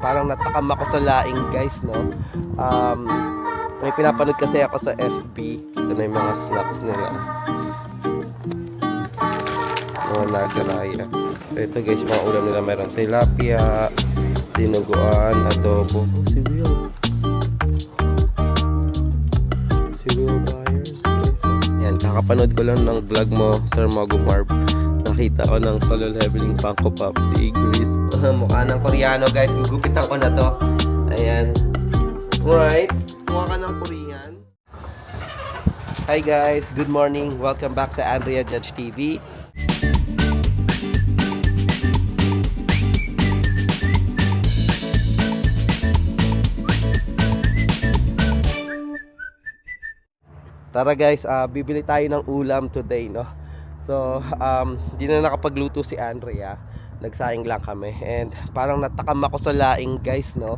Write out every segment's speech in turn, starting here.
parang natakam ako sa laing guys, no. May pinapanood kasi ako sa FB. Ito na yung mga snacks nila. Mga nagaraya. So ito guys, mga ulam nila, meron tilapia, dinuguan, adobo. Si Will Byers guys. Yan, kakapanood ko lang ng vlog mo, Sir Mogo Marv. Nakita ko ng solo leveling Funko Pop, si Igris. Mukha ng Koreano guys, gugupitan ko na to. Ayan. Right, mukha ka ng Korean. Hi guys, good morning. Welcome back sa Andrea Judge TV. Tara guys, bibili tayo ng ulam today, no? So, di na nakapagluto si Andrea. Nagsaing lang kami. And parang natakam ako sa laing guys, no?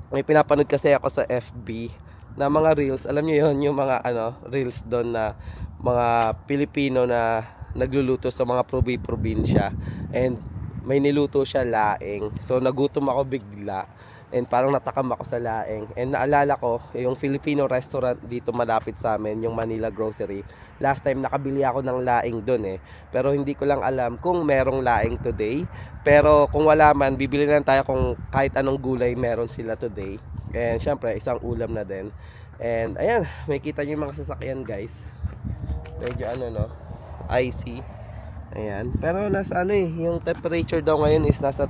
May pinapanood kasi ako sa FB na mga reels. Alam niyo yon, yung mga reels doon na mga Pilipino na nagluluto sa mga probinsya. And may niluto siya laing. So, nagutom ako bigla. And parang natakam ako sa laing. And naalala ko, yung Filipino restaurant dito malapit sa amin, yung Manila Grocery. Last time nakabili ako ng laing doon eh. Pero hindi ko lang alam kung merong laing today. Pero kung wala man, bibili na tayo kung kahit anong gulay meron sila today. And syempre, isang ulam na din. And ayan, may kita nyo yung mga sasakyan guys. Medyo icy. Ayan. Pero nasa yung temperature daw ngayon is nasa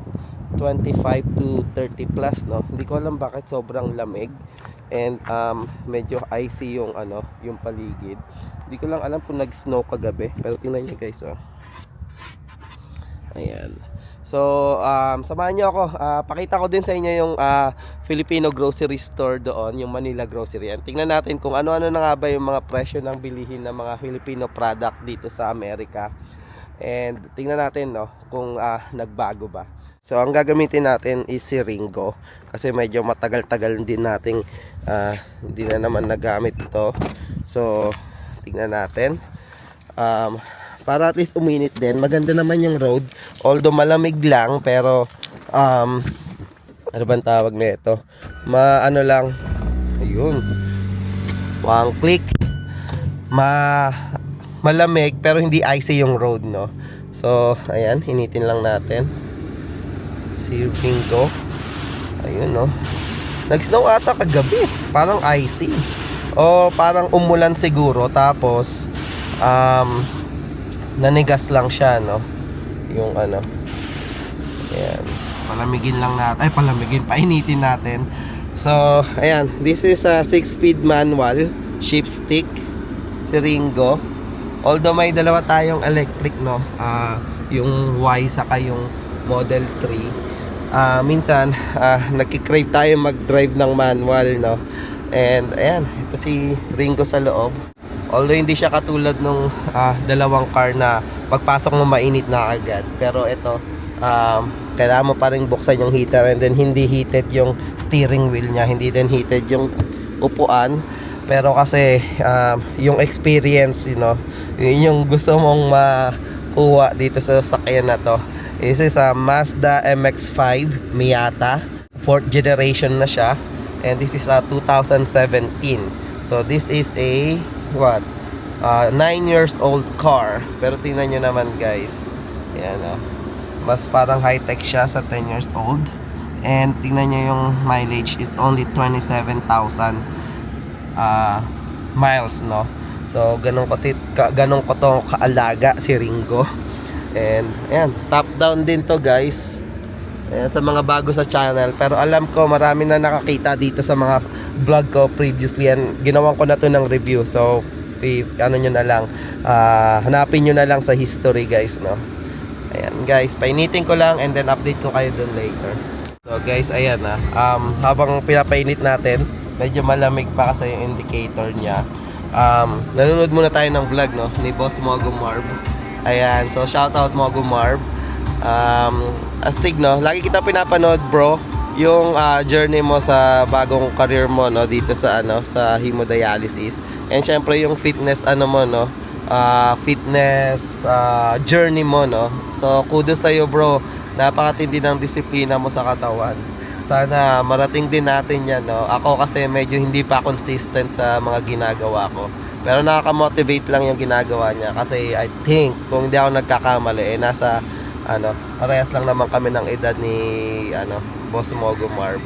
25 to 30 plus, no? Hindi ko alam bakit sobrang lamig. And medyo icy yung yung paligid. Hindi ko lang alam kung nag-snow kagabi. Pero tingnan niyo guys, oh. Ayan. So, samahan niyo ako. Pakita ko din sa inyo yung Filipino grocery store doon, yung Manila Grocery. And tingnan natin kung ano-ano na nga ba yung mga presyo ng bilihin ng mga Filipino product dito sa Amerika. And tingnan natin, no, kung nagbago ba. So, ang gagamitin natin is si Ringo. Kasi medyo matagal-tagal din nating hindi na naman nagamit ito. So, tingnan natin. Para at least uminit din. Maganda naman yung road. Although malamig lang, pero ano bang tawag na ito? Lang. Ayun. One click. Malamig, pero hindi icy yung road, no? So, ayan. Hinitin lang natin. Si Ringo. Ayun, no? Nag-snow ata kagabi. Parang icy. O parang umulan siguro. Tapos nanigas lang siya, no? Yung ayan. Palamigin lang natin. Ay, painitin natin. So, ayan. This is a 6-speed manual shift stick. Si Ringo. Although may dalawa tayong electric, no? Yung Y saka yung Model 3. Minsan nagki-crave tayo mag-drive ng manual, no? And ayan, ito si Ringo sa loob. Although hindi siya katulad nung dalawang car na pagpasok mo mainit na agad. Pero ito, kailangan mo pa rin buksan yung heater. And then hindi heated yung steering wheel niya. Hindi din heated yung upuan. Pero kasi yung experience, yun yung gusto mong makuha dito sa sasakyan na to. This is a Mazda MX-5 Miata. 4th generation na siya. And this is a 2017. So this is a 9 years old car. Pero tingnan nyo naman guys. Ayan, mas parang high-tech siya sa 10 years old. And tingnan nyo yung mileage is only 27,000 miles, no? So ganun ko to kaalaga si Ringo. And ayan, top down din to guys. Ayan, sa mga bago sa channel. Pero alam ko marami na nakakita dito sa mga vlog ko previously. And ginawan ko na to ng review. So nyo na lang, hanapin nyo na lang sa history guys, no? Ayan guys, painitin ko lang and then update ko kayo dun later. So guys, ayan habang pinapainit natin, medyo malamig pa kasi yung indicator niya. Nanonood muna tayo ng vlog, no, ni Boss Mogo Marv. Ayan, so shoutout Mogo Marv. Astig, no, lagi kita pinapanood bro, yung journey mo sa bagong career mo, no, dito sa sa hemodialysis. And syempre yung fitness mo, no, fitness journey mo, no. So kudos sa iyo bro. napakatindi ng disiplina mo sa katawan. Sana marating din natin yan, no? Ako kasi medyo hindi pa consistent sa mga ginagawa ko. Pero nakaka-motivate lang yung ginagawa niya. Kasi I think, kung hindi ako nagkakamali, nasa, parehas lang naman kami ng edad ni, Boss Mogo Marv.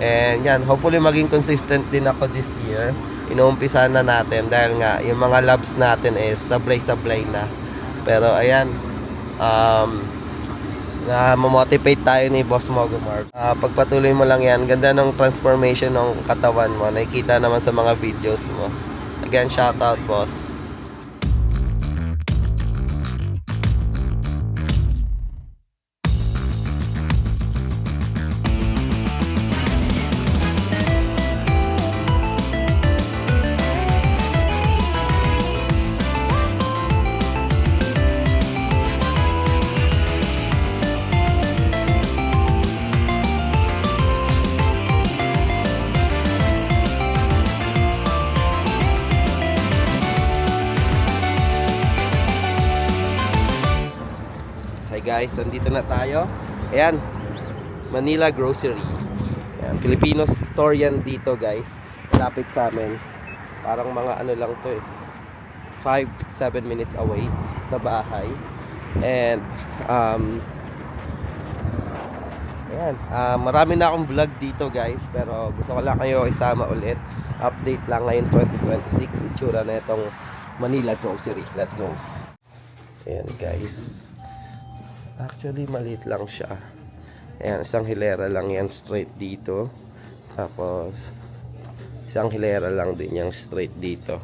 And yan, hopefully maging consistent din ako this year. Inuumpisa na natin dahil nga yung mga labs natin is sablay-sablay na. Pero ayan, na mamotivate tayo ni Boss Mogo Marv. Pagpatuloy mo lang yan, ganda ng transformation ng katawan mo. Nakikita naman sa mga videos mo. Again, shout out, boss. Hi guys, nandito na tayo. Ayan, Manila Grocery. Ayan, Filipino store yan dito guys. Malapit sa amin. Parang mga ano lang to 5-7 minutes away sa bahay. And ayan, marami na akong vlog dito guys. Pero gusto ko lang kayo isama ulit. Update lang ngayon 2026. Itsura na itong Manila Grocery. Let's go. Ayan guys, actually maliit lang siya. Ayan, isang hilera lang yan straight dito. Tapos isang hilera lang din yung straight dito.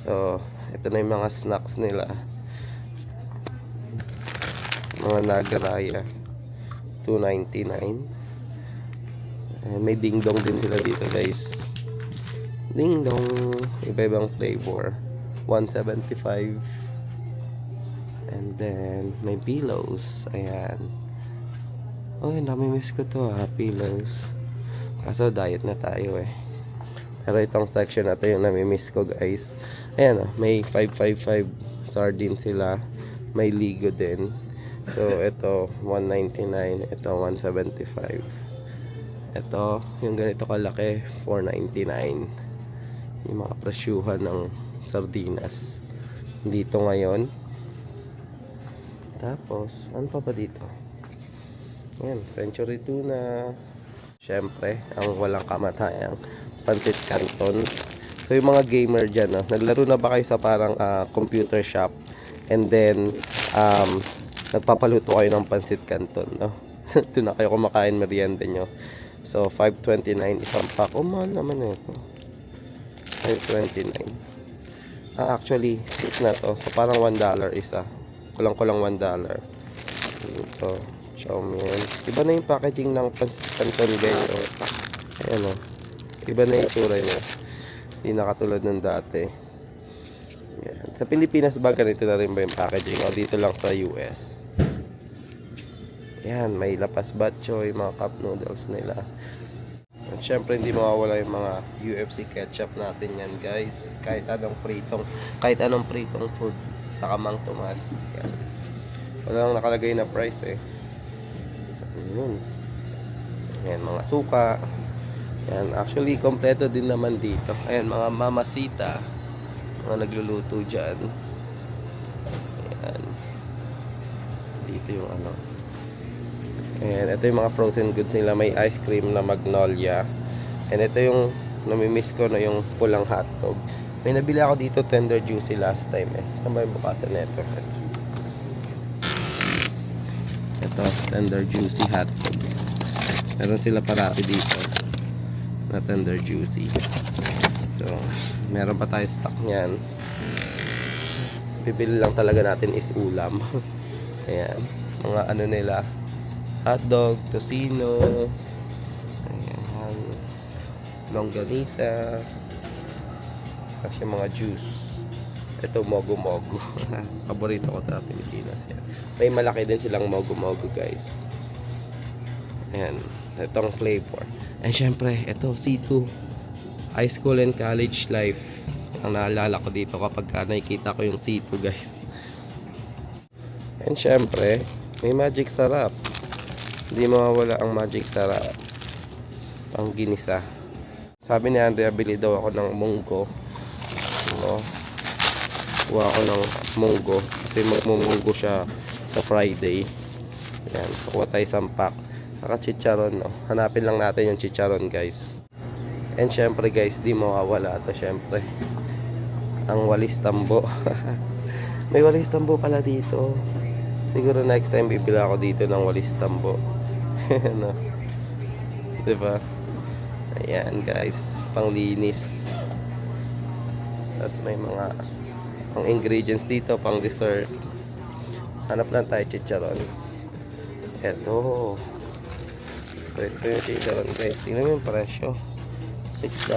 So ito na yung mga snacks nila, mga Nagaraya, $2.99. May ding dong din sila dito guys. Ding dong, iba-ibang flavor, $1.75. And then may pillows. Ayan. Oh, nami-miss ko to pillows. Kaso diet na tayo Pero itong section na to yung nami-miss ko guys. Ayan may 555 sardine sila. May ligo din. So ito $1.99, ito $1.75. Ito yung ganito kalaki $4.99. Yung mga presyuhan ng sardinas dito ngayon. Tapos, ano pa ba dito? Ayan, Century Tuna. Siyempre, ang walang kamatayang Pancit Canton. So, yung mga gamer dyan, naglaro na ba kayo sa parang computer shop? And then, nagpapaluto kayo ng Pancit Canton, no? Doon na kayo kumakain merienda nyo. So, $5.29 isang pack. Oh, mahal naman ito. $5.29. Actually, 6 na to. So, parang $1 isa. Kulang-kulang $1. Ito, Xiaomi. Iba na yung packaging ng Pancit Canton guys. Ayan iba na yung itsura niya. Hindi na katulad ng dati. Ayan. Sa Pilipinas ba ganito na rin ba yung packaging? O dito lang sa US? Ayan, may lapas batchoy, mga cup noodles nila. At syempre hindi mawawala yung mga UFC ketchup natin yan guys. Kahit anong pritong food sa Mang Tomas. Yan. Wala lang nakalagay na price Yun. Yan, mga suka. Yan, actually kompleto din naman dito. Ayan, mga mamasita. Mga nagluluto dyan. Ayan. Dito yung Ayan, ito yung mga frozen goods nila. May ice cream na Magnolia. And ito yung namimiss ko na yung pulang hotdog. May nabili ako dito Tender Juicy last time Saan ba yung bukasan nito? Ito, Tender Juicy hotdog. Meron sila parati dito na Tender Juicy. So, meron pa tayo stock niyan. Bibili lang talaga natin is ulam. Ayan, mga nila, hotdog, tocino, ayan, longganisa. Kasi mga juice. Ito mogo-mogo. Paborito ko sa Pilipinas yan. May malaki din silang mogo-mogo guys. Ayan. Itong flavor. And syempre, ito C2. High school and college life. Ang naalala ko dito kapag nakikita ko yung C2 guys. And syempre, may magic sarap. Hindi mawawala ang magic sarap. Pang ginisa. Sabi ni Andrea, bili daw ako ng munggo. So, kuha ako ng munggo. Kasi magmumunggo siya sa Friday. Ayan. Kuha tayo isang pack. Saka chicharon, no? Hanapin lang natin yung chicharon, guys. And syempre, guys, di mawawala ito, syempre. Ang walis tambo. May walis tambo pala dito. Siguro next time bibili ako dito ng walis tambo. No? Diba? Ayan, guys, panglinis. Tapos may mga pang ingredients dito, pang dessert. Hanap lang tayo chicharon. Ito yung chicharon, guys. Tingnan mo yung presyo, $6.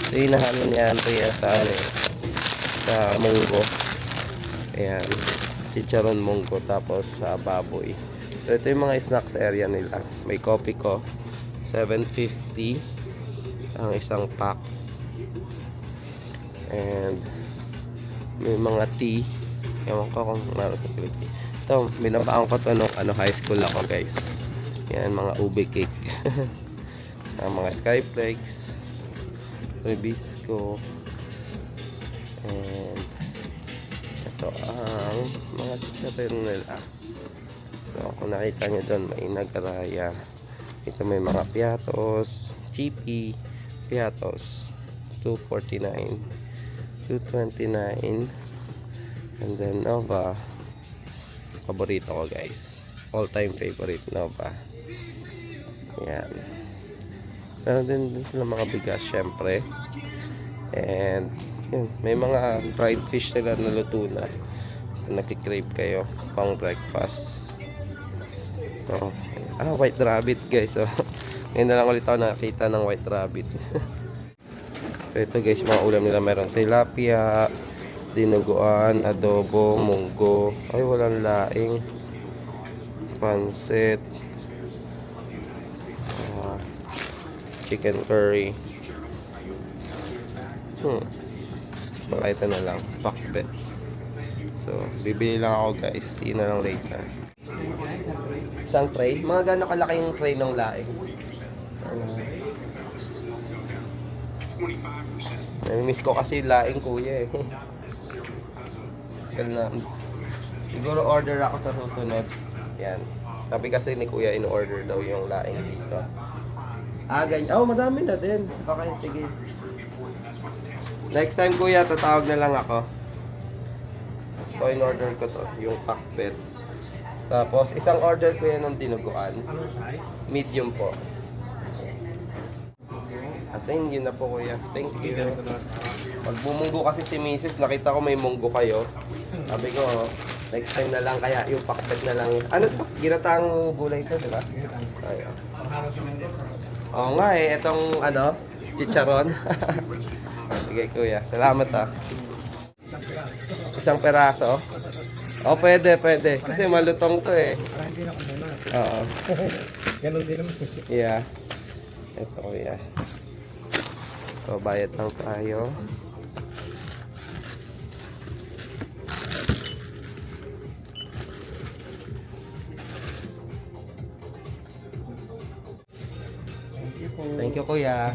Ito yung nahalo ni Andrea sa sa munggo. Ayan, chicharon munggo, tapos sa baboy. So ito yung mga snacks area nila. May coffee ko, $7.50 ang isang pack. And may mga tea. Ewan ko kung meron sa Pilipinas. Ito, binabaan ko ito nung high school ako, guys. Yan, mga ube cake. Mga skyflakes, Ribisco. And ito ang mga chicharon nila. So kung nakita nyo doon, may nagaraya. Ito may mga piatos, chippy, piatos, $2.49, $2.29. And then Nova, paborito ko, guys, all time favorite, Nova. Yan. Meron din sila mga bigas, syempre. And yun, may mga fried fish nila na luto na. Nagki-crave kayo pang breakfast. So, white rabbit, guys. So, ngayon na lang ulit ako nakakita ng white rabbit. So ito, guys, mga ulam nila. Meron tilapia, dinuguan, adobo, munggo. Ay, walang laing. Pansit. Chicken curry. Baka ito na lang, pakbet. So, bibili lang ako, guys. See you na lang later. Isang tray. Mga gano'ng kalaki yung tray ng laing? Namimiss ko kasi laing, kuya, eh. Siguro order ako sa susunod. Yan. Sabi kasi ni kuya, in-order daw yung laing dito. Ganyan. Oh, madami na din. Okay, sige. Next time, kuya, tatawag na lang ako. So, in-order ko to, yung pakbet. Tapos, isang order ko yan ng dinuguan. Medium po. Thank you na po, kuya. Thank you. Pag bumunggo kasi si Mrs., nakita ko may munggo kayo. Sabi ko, next time na lang, kaya yung pakbet na lang. Ano to? Ginataang gulay to, di ba? Ayun. Oo nga eh, itong chicharon. Sige, kuya. Salamat, ah. Isang peraso. Oh, pwede. Kasi malutong to, eh. Oo. Ganun din naman. Yeah. Ito, kuya. So, bayad lang tayo. Thank you, kuya.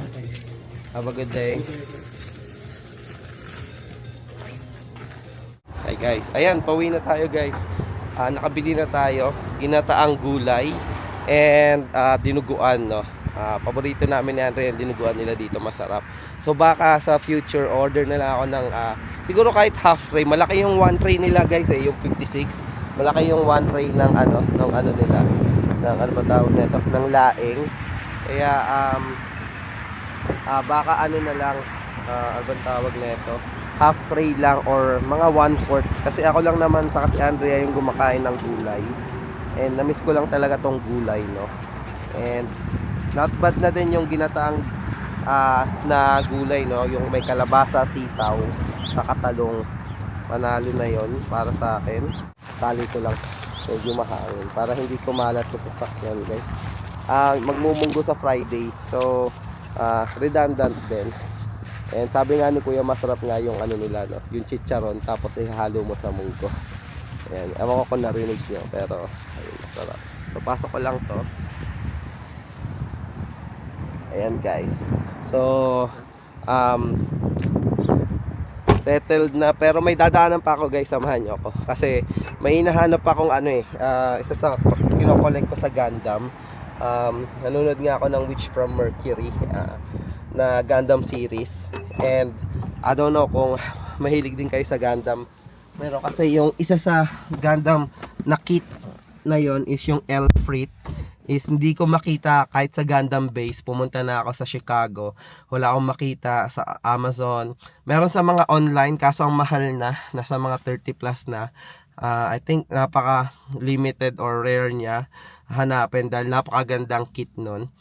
Have a good day. Hi, guys. Ayan, pauwi na tayo, guys. Nakabili na tayo. Ginataang gulay and dinuguan, no? Paborito namin ni Andre yung dinuguan nila dito, masarap. So baka sa future order na lang ako ng siguro kahit half tray. Malaki yung one tray nila, guys, eh, yung 56. Malaki yung one tray ng nila. Ng ano ba tawag nito? Ng laing. Kaya baka na lang, ano bang tawag nito? Half tray lang or mga 1/4. Kasi ako lang naman sa si Andrea yung gumakain ng gulay. And na-miss ko lang talaga tong gulay, no? And not bad na din yung ginataang na gulay, no? Yung may kalabasa, sitaw, sa katalong. Panalo na yon para sa akin. Tali ko lang medyo mahangin para hindi kumalat sa sasakyan, guys. Magmumunggo sa Friday. So, redundant din. And sabi nga ni kuya, masarap nga yung nila, no? Yung chicharon, tapos ihalo mo sa munggo. Ayan, ewan ko kung narinig nyo, pero ayun, masarap. So pasok ko lang to. Ayan guys. So settled na, pero may dadaanan pa ako guys, samahan nyo ako kasi may hinahanap pa akong isa sa kino-collect ko sa Gundam. Nanonood nga ako ng Witch from Mercury na Gundam series, and I don't know kung mahilig din kayo sa Gundam, pero kasi yung isa sa Gundam na kit na yon is yung Elfrit, is hindi ko makita kahit sa Gundam base. Pumunta na ako sa Chicago, wala akong makita sa Amazon. Meron sa mga online, kaso ang mahal na, nasa mga 30 plus na. I think napaka limited or rare niya hanapin dahil napakagandang kit nun.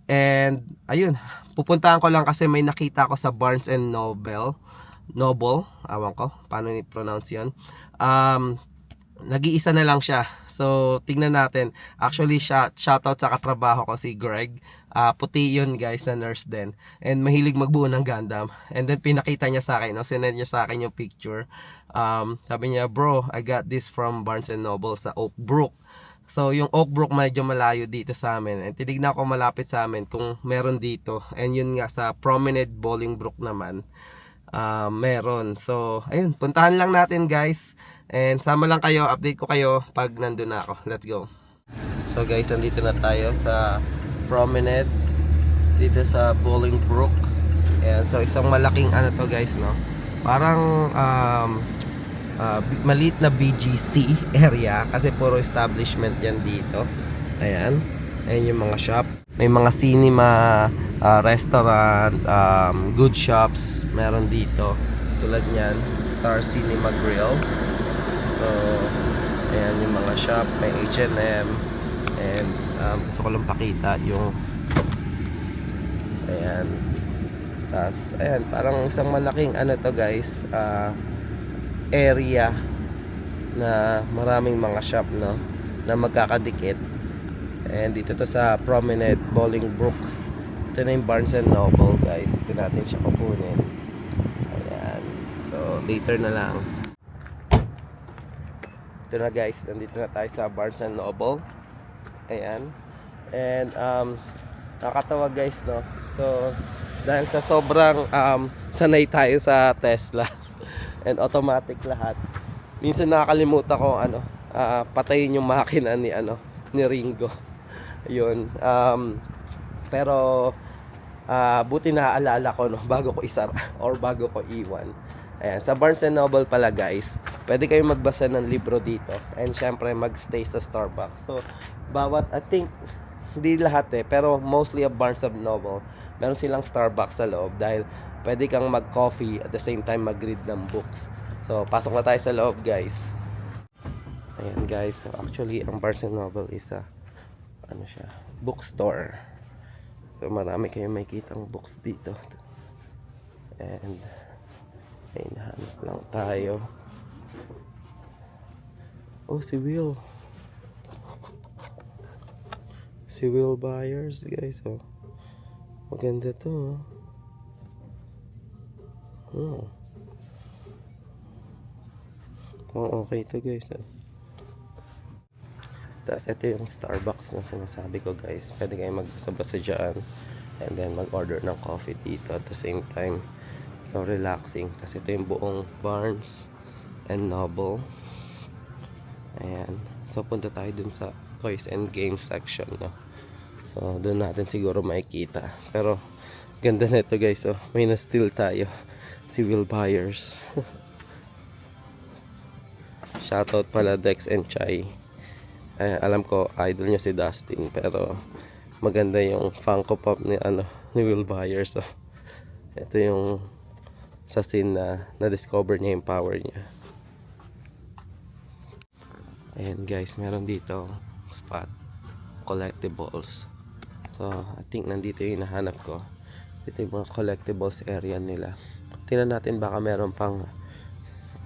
And ayun, pupuntahan ko lang kasi may nakita ko sa Barnes and Noble, awan ko paano i-pronounce yun. Nag-iisa na lang siya. So, tingnan natin. Actually, shoutout sa katrabaho ko, si Greg. Puti yun guys, na nurse din. And mahilig magbuo ng Gundam. And then, pinakita niya sa akin, no? Sinend niya sa akin yung picture. Sabi niya, bro, I got this from Barnes and Noble sa Oak Brook. So, yung Oak Brook medyo malayo dito sa amin. And tinignan ko malapit sa amin kung meron dito. And yun nga, sa Promenade Bolingbrook naman, meron. So, ayun, puntahan lang natin guys. And sama lang kayo, update ko kayo pag nandun na ako. Let's go. So guys, nandito na tayo sa Promenade, dito sa Bolingbrook. And so isang malaking ano to guys, no? Parang maliit na BGC area kasi puro establishment yan dito. Ayan. Ayan yung mga shop. May mga cinema, restaurant, good shops meron dito. Tulad niyan, Star Cinema Grill. So, ayan yung mga shop. May H&M. And gusto ko lang pakita yung ayan. Tapos, ayan, parang isang malaking ano to guys, area na maraming mga shop, no, na magkakadikit. And dito to sa Promenade Bolingbrook. Ito na yung Barnes and Noble guys. Dito natin siya kukunin. Ayan. So, later na lang. Ito na guys, nandito na tayo sa Barnes and Noble. Ayan. And nakakatawa guys, no. So dahil sa sobrang sanay tayo sa Tesla and automatic lahat, minsan nakakalimutan ko patayin yung makina ni Ringo. Yun. Pero buti naaalala ko, no, bago ko isara or bago ko iwan. Ayan, sa Barnes and Noble pala guys, pwede kayong magbasa ng libro dito. And syempre magstay sa Starbucks. So, I think, hindi lahat pero mostly a Barnes and Noble, meron silang Starbucks sa loob dahil pwede kang mag-coffee at the same time mag-read ng books. So, pasok na tayo sa loob guys. Ayan guys, so actually ang Barnes and Noble is a bookstore. So, marami kayong makikitang books dito. And ay, nahanap lang tayo. Oh, si Will. Si Will Byers, guys. Oh, maganda to. Oh. Oh, okay to guys. Tapos ito yung Starbucks na sinasabi ko guys. Pwede kayong magbasa-basa dyan. And then mag-order ng coffee dito at the same time. So relaxing. Kasi ito yung buong Barnes and Noble. Ayan. So punta tayo dun sa toys and games section, no? So dun natin siguro makikita. Pero ganda na ito guys. So may na-steal tayo. Si Will Byers. Shoutout pala Dex and Chai. Alam ko idol niya si Dustin. Pero maganda yung Funko Pop ni Will Byers. So ito yung sa scene na na-discover niya yung power niya. Ayan guys, meron dito spot collectibles. So I think nandito yung hinahanap ko. Ito yung mga collectibles area nila. Tingnan natin baka meron pang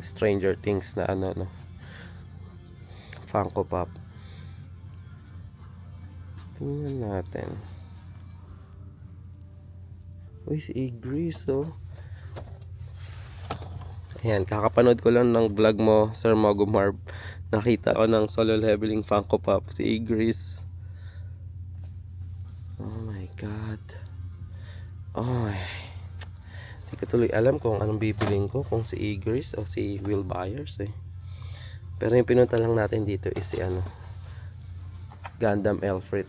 Stranger Things na Funko Pop. Tingnan natin. Uy, si Igris, oh. Ayan, kakapanood ko lang ng vlog mo, Sir Mogo Marv, Nakita ko ng solo leveling Funko Pop, si Igris. Oh my God. Oh, hindi ko tuloy alam kung anong bibiling ko, kung si Igris o si Will Byers eh. Pero yung pinunta lang natin dito is si Gundam Elfrit.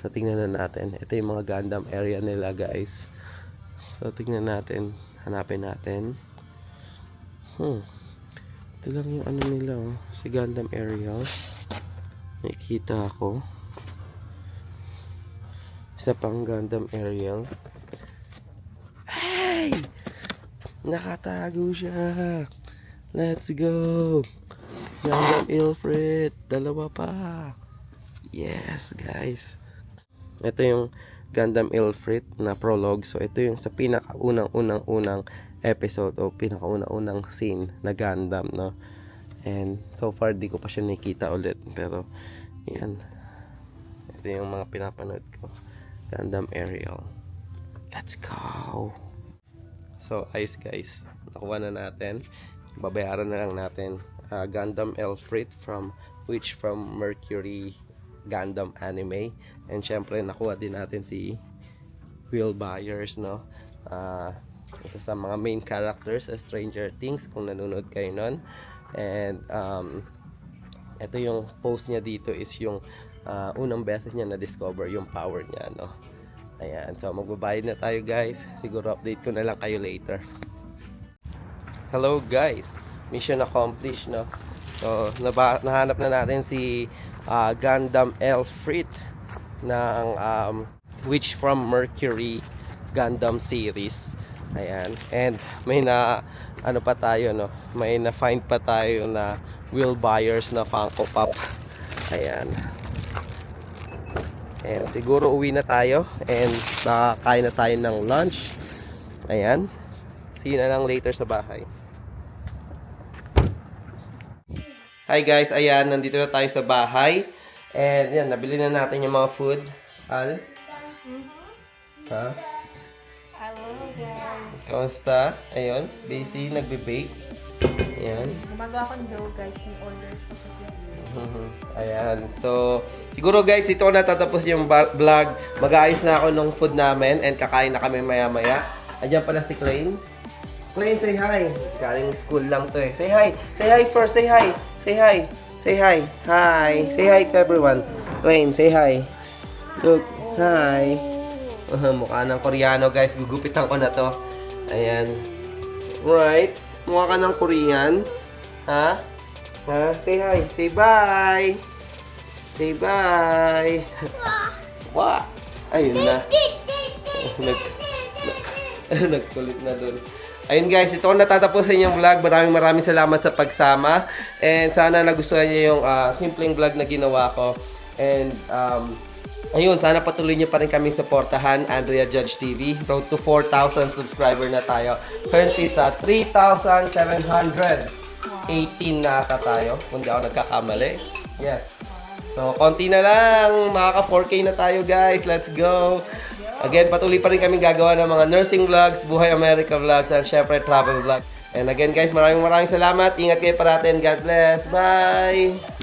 So tingnan na natin. Ito yung mga Gundam area nila guys. So tingnan natin, hanapin natin. Ito lang yung ano nila oh. Si Gundam Aerial. Nakikita ako. Isa pang Gundam Aerial. Hey! Nakatago siya. Let's go. Gundam Elfrit. Dalawa pa. Yes, guys. Ito yung Gundam Elfrit na prologue. So, ito yung sa pinakaunang-unang episode o pinakaunang-unang scene na Gundam, no? And so far, di ko pa siya nakita ulit. Pero, yan. Ito yung mga pinapanood ko. Gundam Aerial. Let's go! So, ayos guys. Nakuha na natin. Babayaran na lang natin. Gundam Elfrit from Mercury Gundam Anime. And syempre, nakuha din natin si Will Byers, no? Isa sa mga main characters sa Stranger Things, kung nanonood kayo nun. And, ito yung post niya dito is yung unang beses niya na-discover yung power niya, no? Ayan, so magbabayad na tayo guys. Siguro update ko na lang kayo later. Hello guys, mission accomplished, no? So, nahanap na natin si Gundam Elfrit ng Witch from Mercury Gundam series. Ayan, and may ano pa tayo, no? May na-find pa tayo na Will Byers na Funko Pop. Ayan. And siguro uwi na tayo and makakain na tayo ng lunch. Ayan. See you na lang later sa bahay. Hi guys, ayan, nandito na tayo sa bahay. And yan, nabili na natin yung mga food. Al? Ha? Hello guys. Kamusta? Ayun, busy, nagbe-bake. Ayan. Gumagawa akong dough guys, yung order sa pagkakas. Ayan. So, siguro guys, ito ko natatapos yung vlog. Mag-aayos na ako ng food namin and kakain na kami maya-maya. Ayan pala si Klein. Klein, say hi. Galing school lang to eh. Say hi. Say hi first. Say hi. Say hi. Say hi. Hi. Say hi to everyone. Klein, say hi. Look. Hi. Mukha ng Koreano guys. Gugupitan ko na to. Ayan. Right. Mukha ka ng Korean. Ha? Ha? Say hi. Say bye. Say bye. Wah. Ayun na. Nagkulit na dun. Ayun guys, ito na tatapusin yung vlog. Maraming salamat sa pagsama. And sana nagustuhan niyo yung simpleng vlog na ginawa ko. And ayun, sana patuloy niyo pa rin kaming supportahan. Andrea Judge TV. Road to 4,000 subscriber na tayo. Currently sa 3,718 na ata tayo. Kung di ako nagkakamali. Yes. So, konti na lang. Makaka 4K na tayo guys. Let's go. Again, patuloy pa rin kami gagawa ng mga nursing vlogs, Buhay America vlogs, and syempre travel vlogs. And again guys, maraming salamat. Ingat kayo parating. God bless. Bye!